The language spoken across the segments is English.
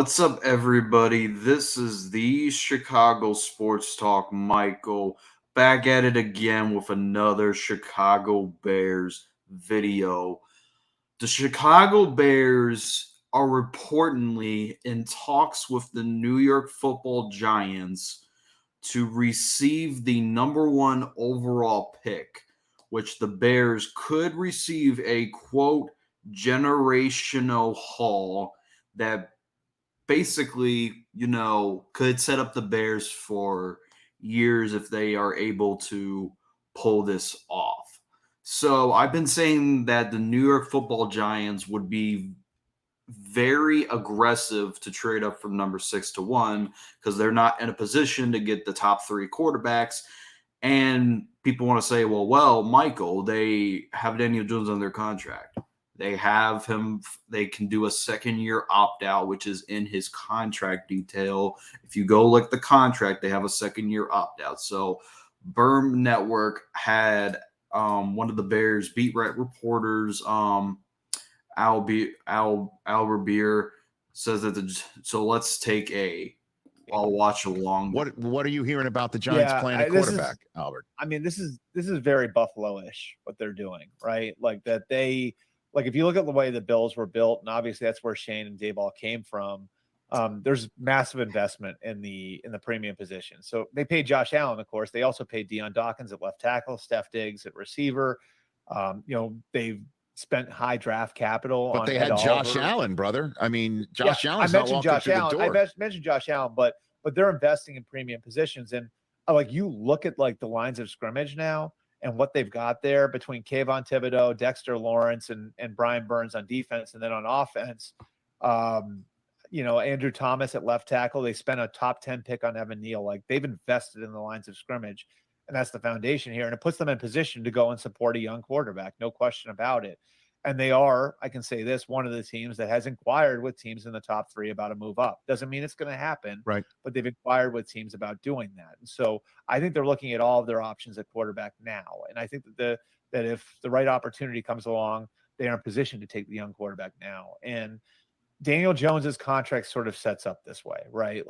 What's up, everybody? This is the Chicago Sports Talk. Michael back at it again with another Chicago Bears video. The Chicago Bears are reportedly in talks with the New York Football Giants to receive the number one overall pick, which the Bears could receive a quote generational haul that basically, could set up the Bears for years if they are able to pull this off. So I've been saying that the New York Football Giants would be very aggressive to trade up from number 6 to 1 because they're not in a position to get the top three quarterbacks. And people want to say, well, Michael, they have Daniel Jones on their contract. They have him. They can do a second-year opt-out, which is in his contract detail. If you go look at the contract, they have a second-year opt-out. So Berm Network had one of the Bears beat reporters, Al Beer, says that so let's take I'll watch along. What are you hearing about the Giants playing a quarterback, Albert? I mean, this is very Buffalo-ish what they're doing, right? Like that if you look at the way the Bills were built, and obviously that's where Shane and Daboll came from. There's massive investment in the premium position. So they paid Josh Allen, of course. They also paid Deion Dawkins at left tackle, Steph Diggs at receiver. They've spent high draft capital. But they had Josh Allen, brother. I mean, Josh Allen's not walking through the door. I mentioned Josh Allen, but they're investing in premium positions. And you look at the lines of scrimmage now and what they've got there between Kayvon Thibodeau, Dexter Lawrence, and Brian Burns on defense, and then on offense, Andrew Thomas at left tackle. They spent a top 10 pick on Evan Neal. They've invested in the lines of scrimmage, and that's the foundation here. And it puts them in position to go and support a young quarterback, no question about it. And they are, I can say this, one of the teams that has inquired with teams in the top three about a move up. Doesn't mean it's going to happen, right? But they've inquired with teams about doing that. And so I think they're looking at all of their options at quarterback now. And I think that if the right opportunity comes along, they are in position to take the young quarterback now. And Daniel Jones's contract sort of sets up this way, right?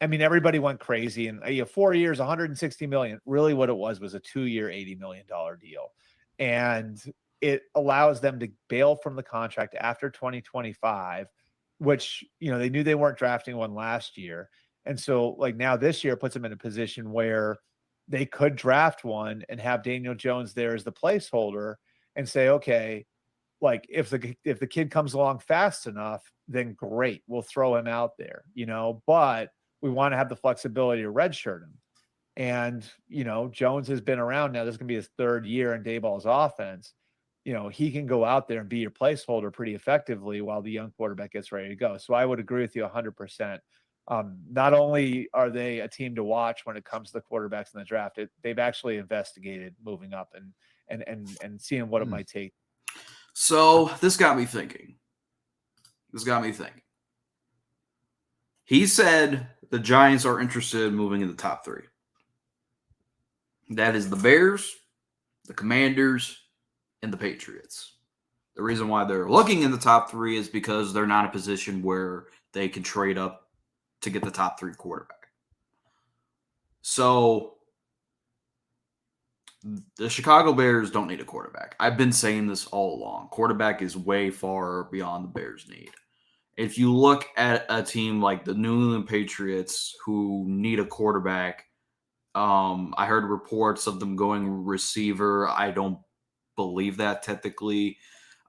Everybody went crazy, and 4 years, $160 million. Really, what it was a 2-year, $80 million deal, and it allows them to bail from the contract after 2025, which they knew they weren't drafting one last year, and so now this year puts them in a position where they could draft one and have Daniel Jones there as the placeholder, and say, okay, if the kid comes along fast enough, then great, we'll throw him out there, but we want to have the flexibility to redshirt him. And, Jones has been around now. This is going to be his third year in Daboll's offense. He can go out there and be your placeholder pretty effectively while the young quarterback gets ready to go. So I would agree with you 100%. Not only are they a team to watch when it comes to the quarterbacks in the draft, they've actually investigated moving up and seeing what it might take. So this got me thinking. He said the Giants are interested in moving in the top three. That is the Bears, the Commanders, and the Patriots. The reason why they're looking in the top three is because they're not in a position where they can trade up to get the top three quarterback. So the Chicago Bears don't need a quarterback. I've been saying this all along. Quarterback is way far beyond the Bears' need. If you look at a team like the New England Patriots who need a quarterback, I heard reports of them going receiver. I don't believe that technically.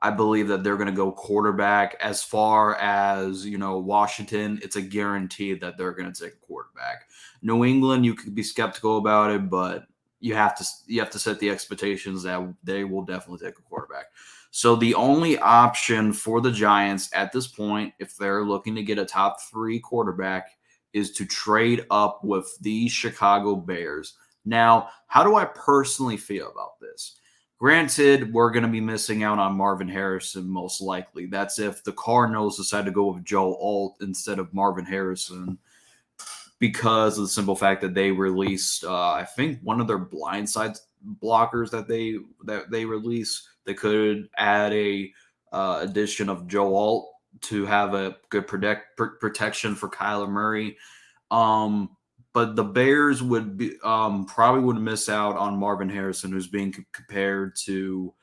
I believe that they're going to go quarterback. As far as, Washington, it's a guarantee that they're going to take a quarterback. New England, you could be skeptical about it, but you have to set the expectations that they will definitely take a quarterback. So the only option for the Giants at this point, if they're looking to get a top three quarterback, is to trade up with the Chicago Bears. Now, how do I personally feel about this? Granted, we're going to be missing out on Marvin Harrison most likely. That's if the Cardinals decide to go with Joe Alt instead of Marvin Harrison, because of the simple fact that they released, I think, one of their blindside blockers that they released. They could add a addition of Joe Alt to have a good protection for Kyler Murray. But the Bears would be probably would miss out on Marvin Harrison, who's being compared to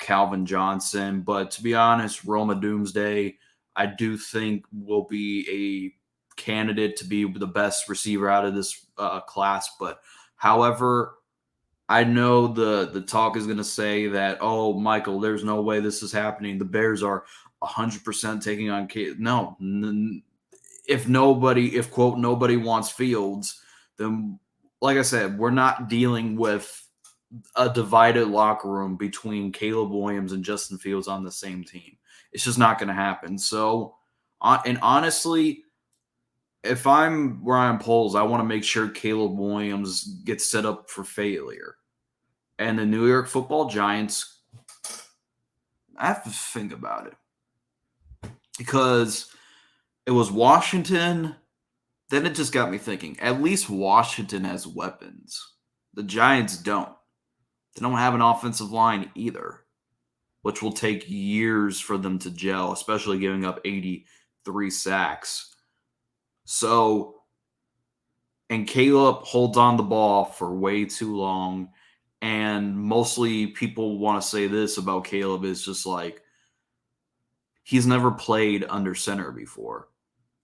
Calvin Johnson. But to be honest, Roma Doomsday, I do think will be a candidate to be the best receiver out of this class. But however, I know the talk is going to say that, oh, Michael, there's no way this is happening. The Bears are 100% taking on No, if quote nobody wants Fields, then like I said, we're not dealing with a divided locker room between Caleb Williams and Justin Fields on the same team. It's just not going to happen. So, and honestly, if I'm Ryan Poles, I want to make sure Caleb Williams gets set up for failure. And the New York Football Giants, I have to think about it because it was Washington. Then it just got me thinking. At least Washington has weapons. The Giants don't. They don't have an offensive line either, which will take years for them to gel, especially giving up 83 sacks. So, and Caleb holds on the ball for way too long. And mostly people want to say this about Caleb is just like, he's never played under center before.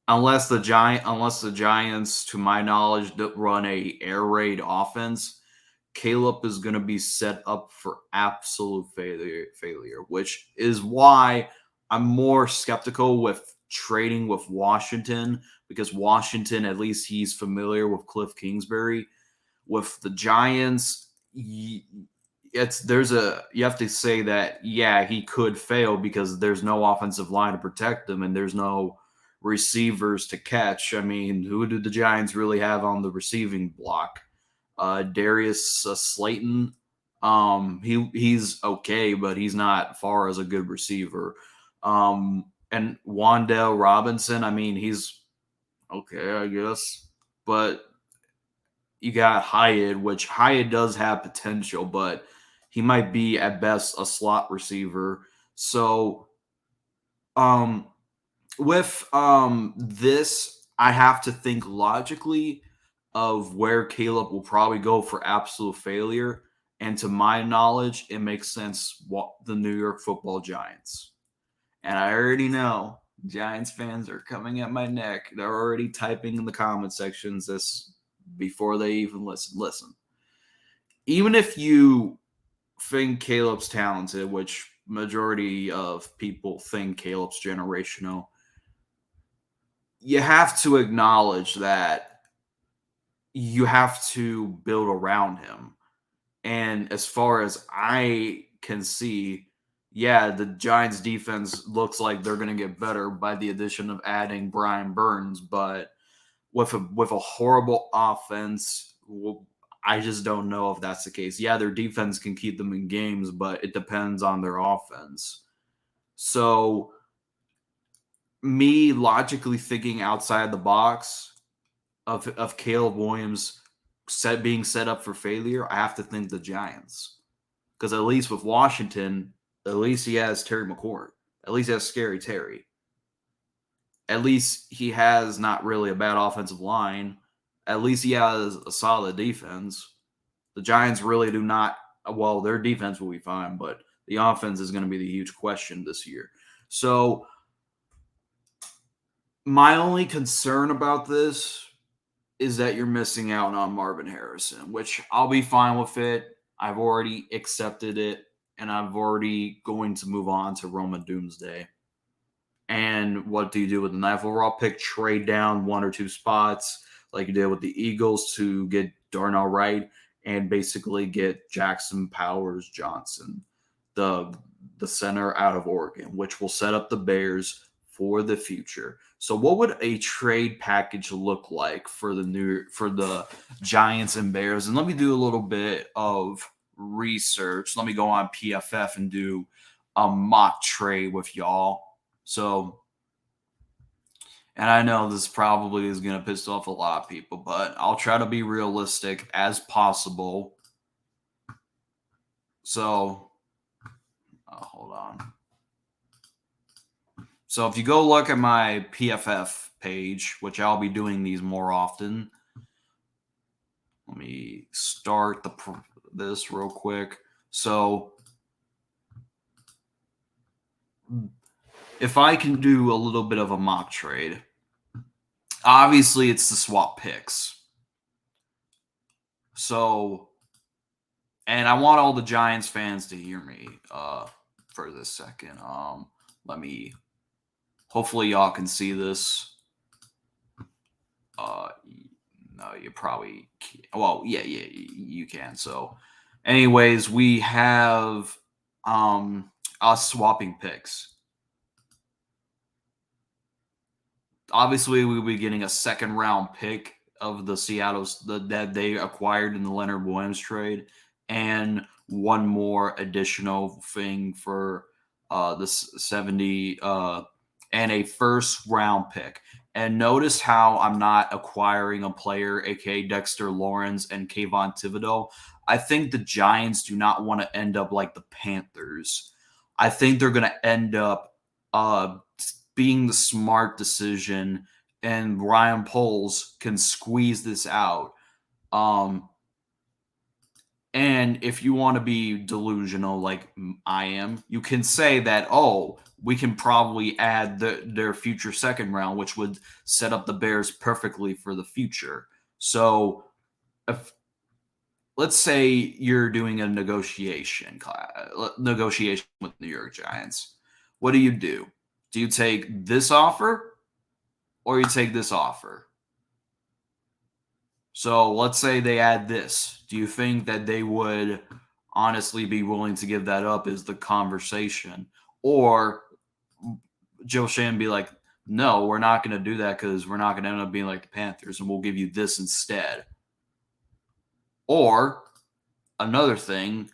Unless the Giants, to my knowledge, run a air raid offense, Caleb is going to be set up for absolute failure, which is why I'm more skeptical with trading with Washington, because Washington, at least he's familiar with Cliff Kingsbury. With the Giants, you have to say that, yeah, he could fail because there's no offensive line to protect him and there's no receivers to catch. I mean, who do the Giants really have on the receiving block? Darius Slayton. He's okay, but he's not far as a good receiver. And Wan'Dale Robinson, I mean, he's okay, I guess. But you got Hyatt, which Hyatt does have potential, but he might be at best a slot receiver. So, with this, I have to think logically of where Caleb will probably go for absolute failure. And to my knowledge, it makes sense the New York Football Giants. And I already know Giants fans are coming at my neck. They're already typing in the comment sections this before they even listen. Listen, even if you think Caleb's talented, which majority of people think Caleb's generational, you have to acknowledge that you have to build around him. And as far as I can see, yeah, the Giants defense looks like they're going to get better by the addition of adding Brian Burns, but with a horrible offense, I just don't know if that's the case. Yeah, their defense can keep them in games, but it depends on their offense. So, me logically thinking outside the box of Caleb Williams being set up for failure, I have to think the Giants. Because at least with Washington, at least he has Terry McLaurin. At least he has Scary Terry. At least he has not really a bad offensive line. At least he has a solid defense. The Giants really do not. Well, their defense will be fine, but the offense is going to be the huge question this year. So, my only concern about this is that you're missing out on Marvin Harrison, which I'll be fine with it. I've already accepted it, and I'm already going to move on to Roma Doomsday. And what do you do with the 9th overall pick? Trade down 1 or 2 spots like you did with the Eagles to get Darnell Wright and basically get Jackson Powers Johnson, the center out of Oregon, which will set up the Bears for the future. So what would a trade package look like for the Giants and Bears? And let me do a little bit of research. Let me go on PFF and do a mock trade with y'all. So, and I know this probably is going to piss off a lot of people, but I'll try to be realistic as possible. So, hold on. So if you go look at my PFF page, which I'll be doing these more often. Let me start this real quick. So if I can do a little bit of a mock trade, obviously it's the swap picks. So, and I want all the Giants fans to hear me for this second. Hopefully y'all can see this. No, you probably can't. Well, yeah, you can. So, anyways, we have us swapping picks. Obviously, we'll be getting a second-round pick of the Seattle's that they acquired in the Leonard Williams trade, and one more additional thing for the 70 and a first-round pick. And notice how I'm not acquiring a player, aka Dexter Lawrence and Kayvon Thibodeau. I think the Giants do not want to end up like the Panthers. I think they're going to end up being the smart decision, and Ryan Poles can squeeze this out. And if you want to be delusional like I am, you can say that, oh, we can probably add their future second round, which would set up the Bears perfectly for the future. So if let's say you're doing a negotiation with the New York Giants, what do? Do you take this offer or you take this offer? So let's say they add this. Do you think that they would honestly be willing to give that up is the conversation? Or Joe Shane be like, no, we're not going to do that because we're not going to end up being like the Panthers and we'll give you this instead. Or another thing,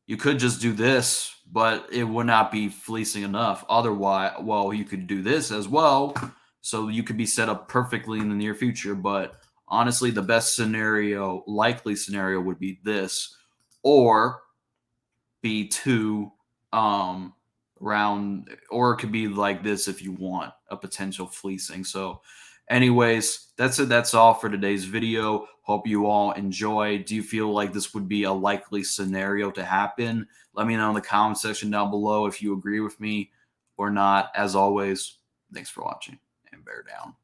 you could just do this, but it would not be fleecing enough. Otherwise, well, you could do this as well. So you could be set up perfectly in the near future. But honestly, the best likely scenario would be this, or be two round, or it could be like this if you want a potential fleecing. So anyways, that's it. That's all for today's video. Hope you all enjoy. Do you feel like this would be a likely scenario to happen? Let me know in the comment section down below if you agree with me or not. As always, thanks for watching, and bear down.